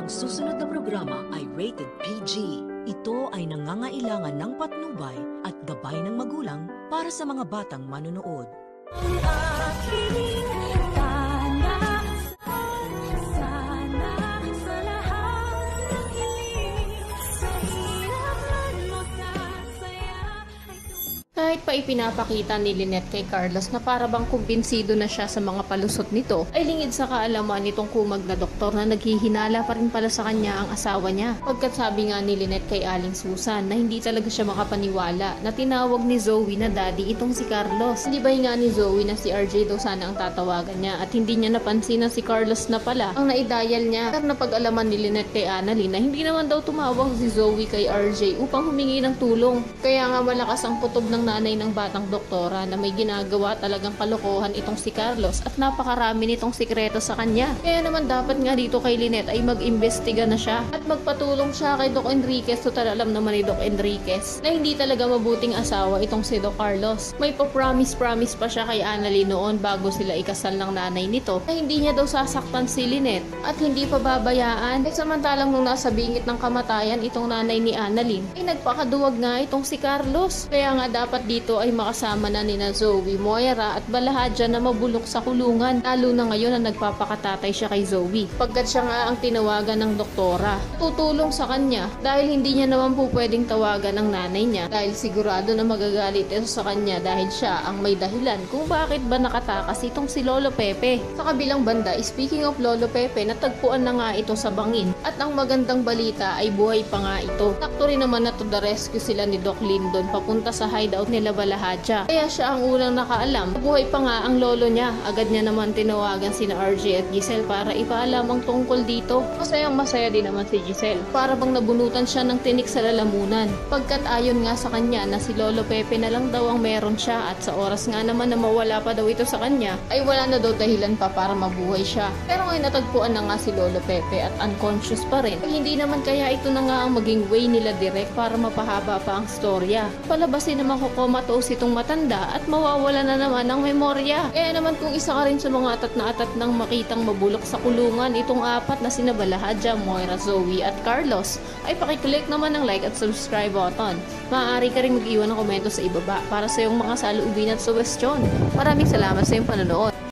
Ang susunod na programa ay rated PG. Ito ay nangangailangan ng patnubay at gabay ng magulang para sa mga batang manonood. Kahit pa ipinapakita ni Lynette kay Carlos na para bang kumbinsido na siya sa mga palusot nito, ay lingid sa kaalaman nitong kumag na doktor na naghihinala pa rin pala sa kanya ang asawa niya. Pagkat sabi nga ni Lynette kay Aling Susan na hindi talaga siya makapaniwala na tinawag ni Zoe na daddy itong si Carlos. Hindi ba nga ni Zoe na si RJ daw sana ang tatawagan niya at hindi niya napansin na si Carlos na pala ang naidayal niya. Pero napag-alaman ni Lynette kay Annalyn na hindi naman daw tumawag si Zoe kay RJ upang humingi ng tulong. Kaya nga malakas ang kutob ng nanay ng batang doktora na may ginagawa talagang kalokohan itong si Carlos at napakarami nitong sikreto sa kanya. Kaya naman dapat nga dito kay Lynette ay mag-imbestiga na siya at magpatulong siya kay Doc Enriquez. Total alam naman ni Doc Enriquez na hindi talaga mabuting asawa itong si Doc Carlos. May pa-promise pa siya kay Annalyn noon bago sila ikasal ng nanay nito na hindi niya daw sasaktan si Lynette at hindi pa babayaan. Samantalang nung nasa bingit ng kamatayan itong nanay ni Annalyn ay nagpakaduwag nga itong si Carlos. Kaya nga dapat dito ay makasama na nina Zoe, Moira at Balahadja na mabulok sa kulungan, lalo na ngayon na nagpapakatatay siya kay Zoe. Pagkat siya nga ang tinawagan ng doktora, tutulong sa kanya dahil hindi niya naman po pwedeng tawagan ng nanay niya dahil sigurado na magagalit ito sa kanya dahil siya ang may dahilan kung bakit ba nakatakas itong si Lolo Pepe. Sa kabilang banda, speaking of Lolo Pepe, natagpuan na nga ito sa bangin at ang magandang balita ay buhay pa nga ito. Sakto rin naman na to the rescue sila ni Doc Lyndon papunta sa hideout nila Balahadja. Kaya siya ang unang nakaalam. Buhay pa nga ang lolo niya. Agad niya naman tinawagan sina RJ at Giselle para ipaalam ang tungkol dito. Masaya din naman si Giselle. Para bang nabunutan siya ng tinik sa lalamunan. Pagkat ayon nga sa kanya na si Lolo Pepe na lang daw ang meron siya at sa oras nga naman na mawala pa daw ito sa kanya ay wala na daw dahilan pa para mabuhay siya. Pero ngayon natagpuan na nga si Lolo Pepe at unconscious pa rin. Ay, hindi naman kaya ito na nga ang maging way nila direct para mapahaba pa ang storya. Palabasin naman komatose itong matanda at mawawala na naman ng memorya. Kaya naman kung isa ka rin sa mga atat na atat ng makitang mabulok sa kulungan itong apat na sina Balahadja, Moira, Zoe at Carlos, ay pakiclick naman ng like at subscribe button. Maaari ka rin mag-iwan ng komento sa ibaba para sa iyong mga saloobin at suwestyon. Maraming salamat sa iyong panonood.